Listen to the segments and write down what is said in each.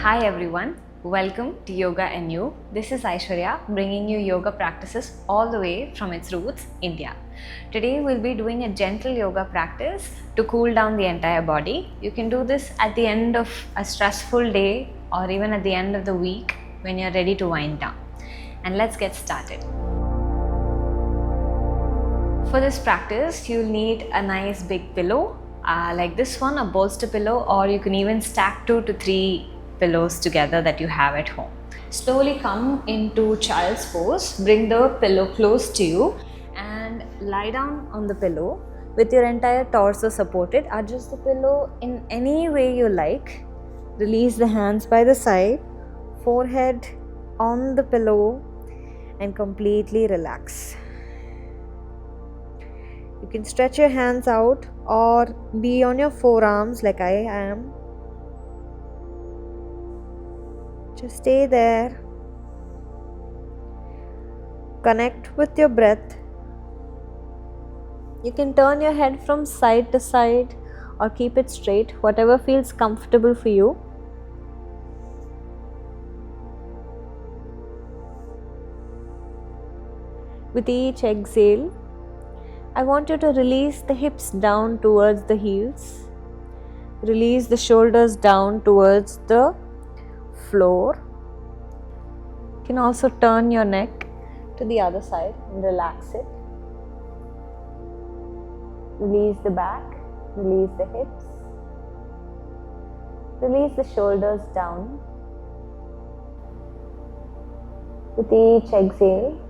Hi everyone, welcome to Yoga and You. This is Aishwarya bringing you yoga practices all the way from its roots, India. Today we'll be doing a gentle yoga practice to cool down the entire body. You can do this at the end of a stressful day or even at the end of the week when you're ready to wind down. And let's get started. For this practice, you'll need a nice big pillow like this one, a bolster pillow, or you can even stack 2 to 3 pillows together that you have at home. Slowly come into child's pose, bring the pillow close to you and lie down on the pillow with your entire torso supported. Adjust the pillow in any way you like. Release the hands by the side, forehead on the pillow and completely relax. You can stretch your hands out or be on your forearms like I am. Just stay there. Connect with your breath. You can turn your head from side to side or keep it straight, whatever feels comfortable for you. With each exhale, I want you to release the hips down towards the heels. Release the shoulders down towards the floor. You can also turn your neck to the other side and relax it. Release the back, release the hips. Release the shoulders down. With each exhale,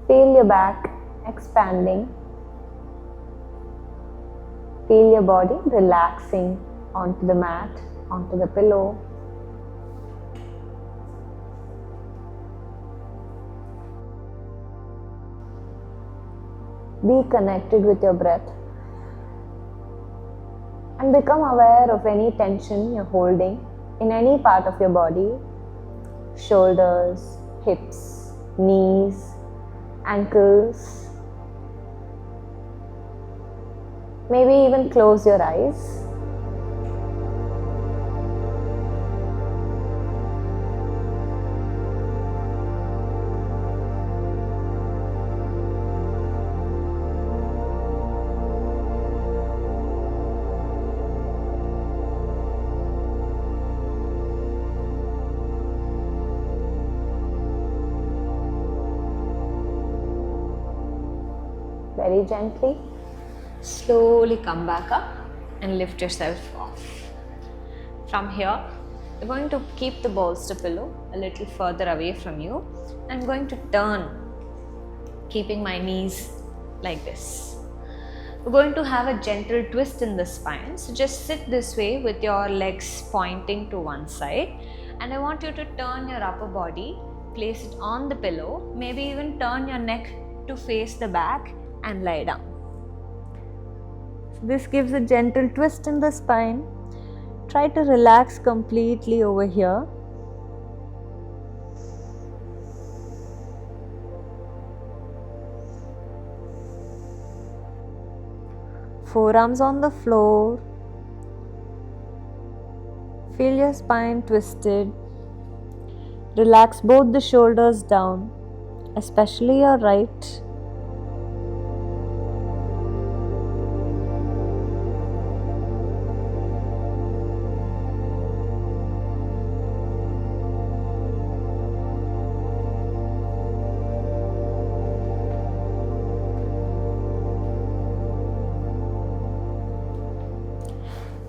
feel your back expanding. Feel your body relaxing onto the mat, onto the pillow. Be connected with your breath and become aware of any tension you're holding in any part of your body, shoulders, hips, knees, ankles. Maybe even close your eyes. Very gently, slowly come back up and lift yourself off. From here, you're going to keep the bolster pillow a little further away from you. I'm going to turn, keeping my knees like this. We're going to have a gentle twist in the spine. So just sit this way with your legs pointing to one side. And I want you to turn your upper body, place it on the pillow, maybe even turn your neck to face the back and lie down. So this gives a gentle twist in the spine. Try to relax completely over here. Forearms on the floor. Feel your spine twisted. Relax both the shoulders down, especially your right.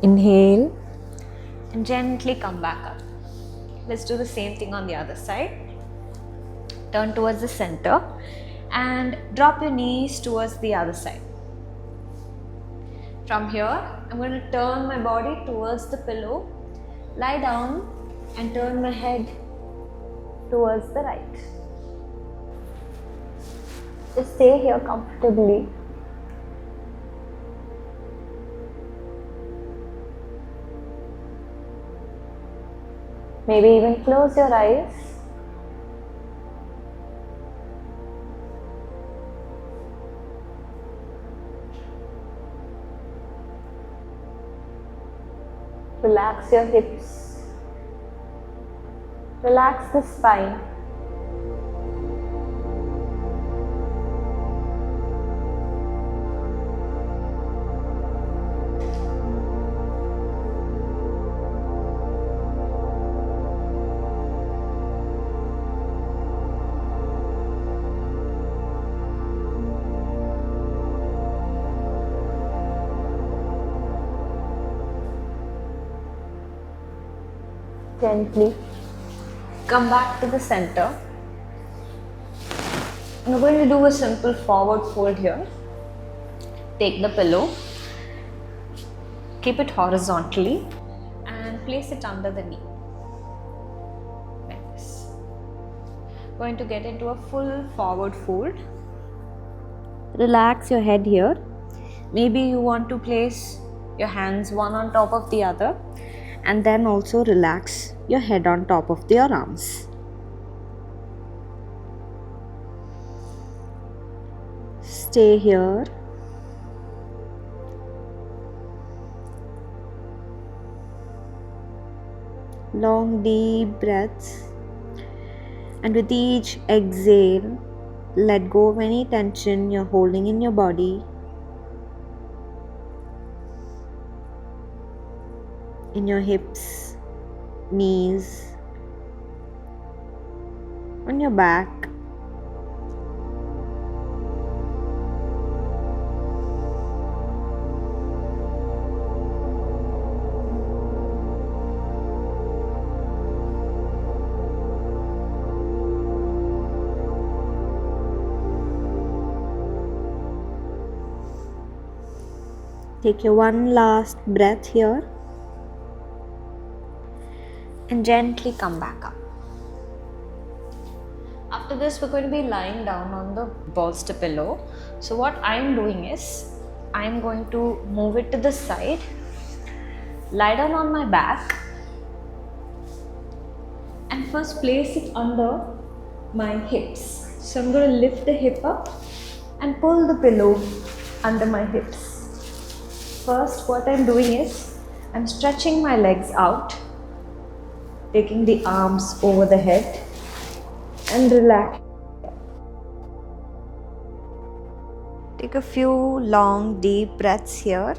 Inhale and gently come back up. Let's do the same thing on the other side. Turn towards the center and drop your knees towards the other side. From here, I'm going to turn my body towards the pillow, lie down and turn my head towards the right. Just stay here comfortably. Maybe even close your eyes. Relax your hips. Relax the spine. Gently come back to the center. We're going to do a simple forward fold here. Take the pillow, keep it horizontally and place it under the knee. Like this. Going to get into a full forward fold. Relax your head here. Maybe you want to place your hands one on top of the other. And then also relax your head on top of your arms. Stay here. Long deep breaths. And with each exhale, let go of any tension you're holding in your body. In your hips, knees, on your back. Take your one last breath here. And gently come back up. After this, we're going to be lying down on the bolster pillow. So what I'm doing is, I'm going to move it to the side, lie down on my back, and first place it under my hips. So I'm going to lift the hip up and pull the pillow under my hips. First, what I'm doing is, I'm stretching my legs out, taking the arms over the head and relax. Take a few long deep breaths here.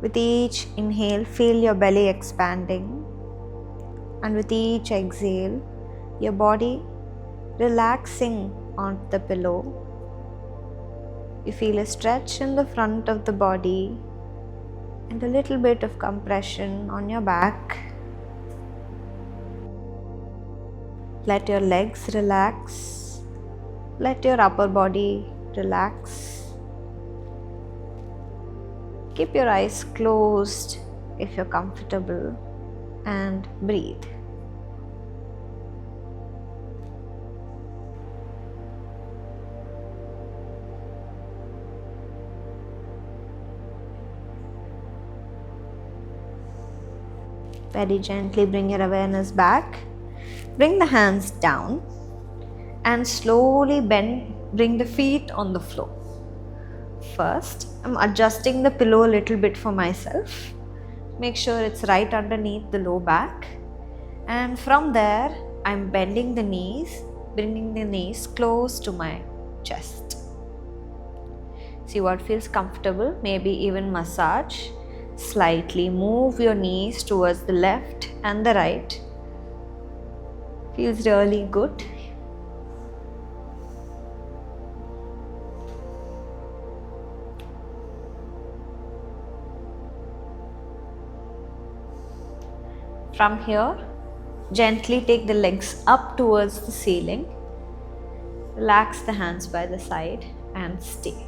With each inhale, feel your belly expanding, and with each exhale, your body relaxing on the pillow. You feel a stretch in the front of the body and a little bit of compression on your back. Let your legs relax. Let your upper body relax. Keep your eyes closed if you're comfortable and breathe. Very gently bring your awareness back. Bring the hands down and slowly bring the feet on the floor. First, I'm adjusting the pillow a little bit for myself. Make sure it's right underneath the low back. And from there, I'm bending the knees, bringing the knees close to my chest. See what feels comfortable, maybe even massage. Slightly move your knees towards the left and the right. Feels really good. From here, gently take the legs up towards the ceiling. Relax the hands by the side and stay.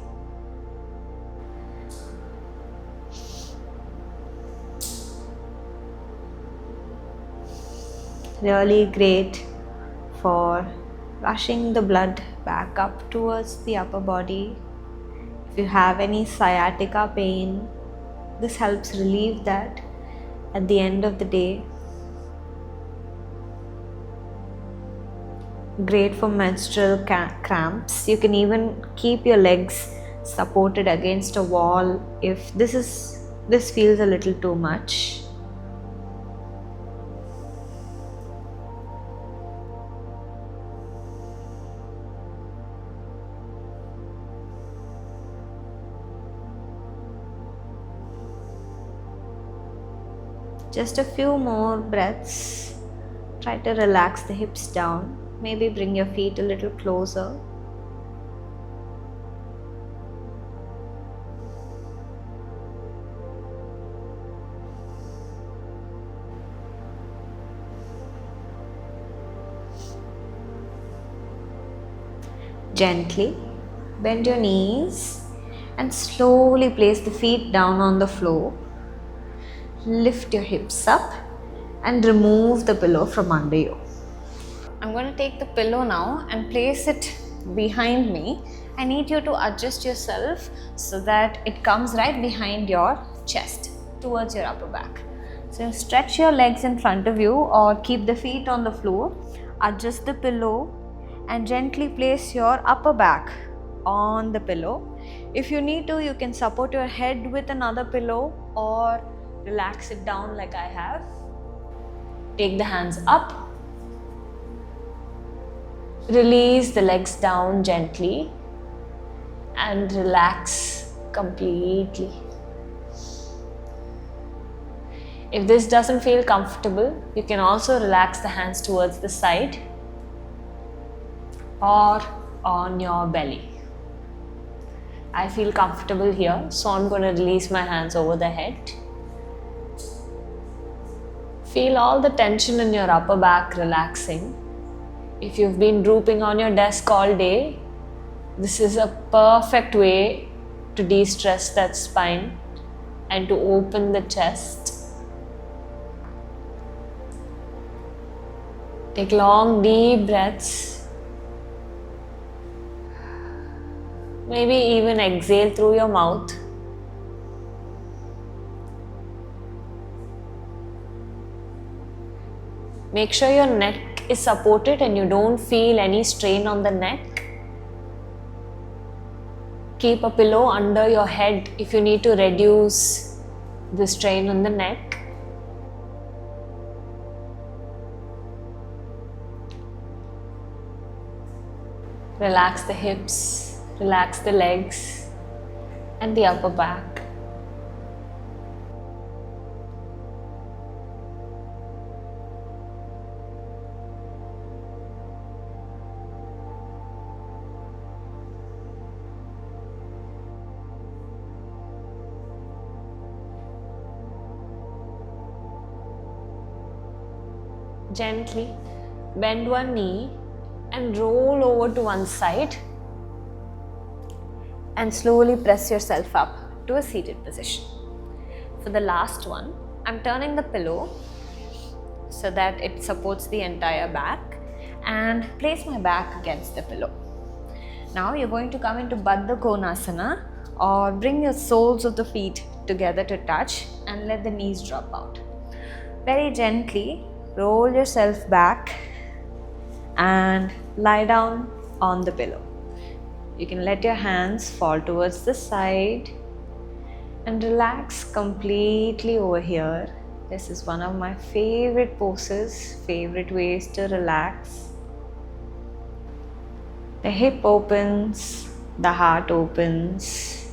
Really great for rushing the blood back up towards the upper body. If you have any sciatica pain, this helps relieve that at the end of the day. Great for menstrual cramps. You can even keep your legs supported against a wall if this feels a little too much. Just a few more breaths. Try to relax the hips down. Maybe bring your feet a little closer. Gently bend your knees and slowly place the feet down on the floor. Lift your hips up and remove the pillow from under you. I'm going to take the pillow now and place it behind me. I need you to adjust yourself so that it comes right behind your chest towards your upper back. So stretch your legs in front of you or keep the feet on the floor. Adjust the pillow and gently place your upper back on the pillow. If you need to, you can support your head with another pillow or relax it down like I have. Take the hands up. Release the legs down gently and relax completely. If this doesn't feel comfortable, you can also relax the hands towards the side or on your belly. I feel comfortable here, so I'm going to release my hands over the head. Feel all the tension in your upper back relaxing. If you've been drooping on your desk all day, this is a perfect way to de-stress that spine and to open the chest. Take long, deep breaths. Maybe even exhale through your mouth. Make sure your neck is supported and you don't feel any strain on the neck. Keep a pillow under your head if you need to reduce the strain on the neck. Relax the hips, relax the legs and the upper back. Gently bend one knee and roll over to one side and slowly press yourself up to a seated position. For the last one, I'm turning the pillow so that it supports the entire back and place my back against the pillow. Now you're going to come into Baddha Konasana or bring your soles of the feet together to touch and let the knees drop out. Very gently roll yourself back and lie down on the pillow. You can let your hands fall towards the side and relax completely over here. This is one of my favorite poses, favorite ways to relax. The hip opens, the heart opens,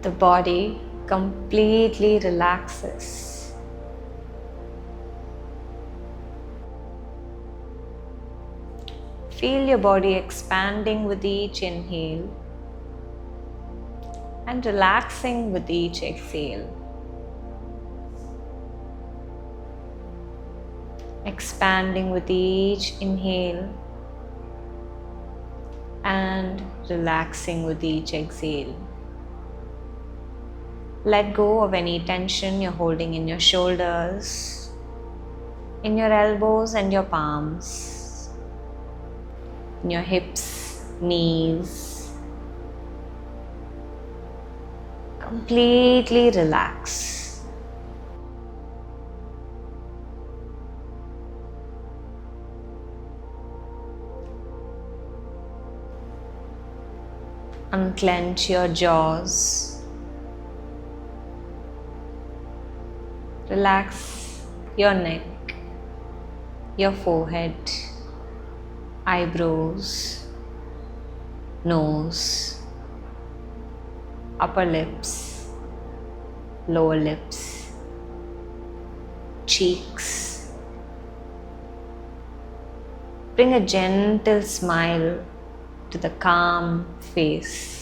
the body completely relaxes. Feel your body expanding with each inhale and relaxing with each exhale. Expanding with each inhale and relaxing with each exhale. Let go of any tension you're holding in your shoulders, in your elbows and your palms, in your hips, knees. Completely relax. Unclench your jaws. Relax your neck, your forehead, eyebrows, nose, upper lips, lower lips, cheeks. Bring a gentle smile to the calm face.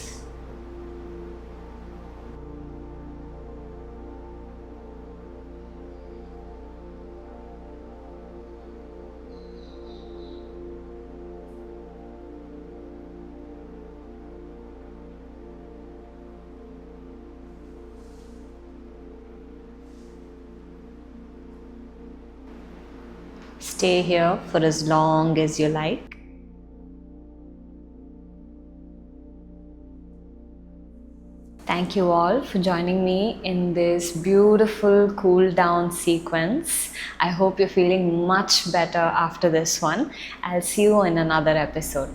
Stay here for as long as you like. Thank you all for joining me in this beautiful cool down sequence. I hope you're feeling much better after this one. I'll see you in another episode.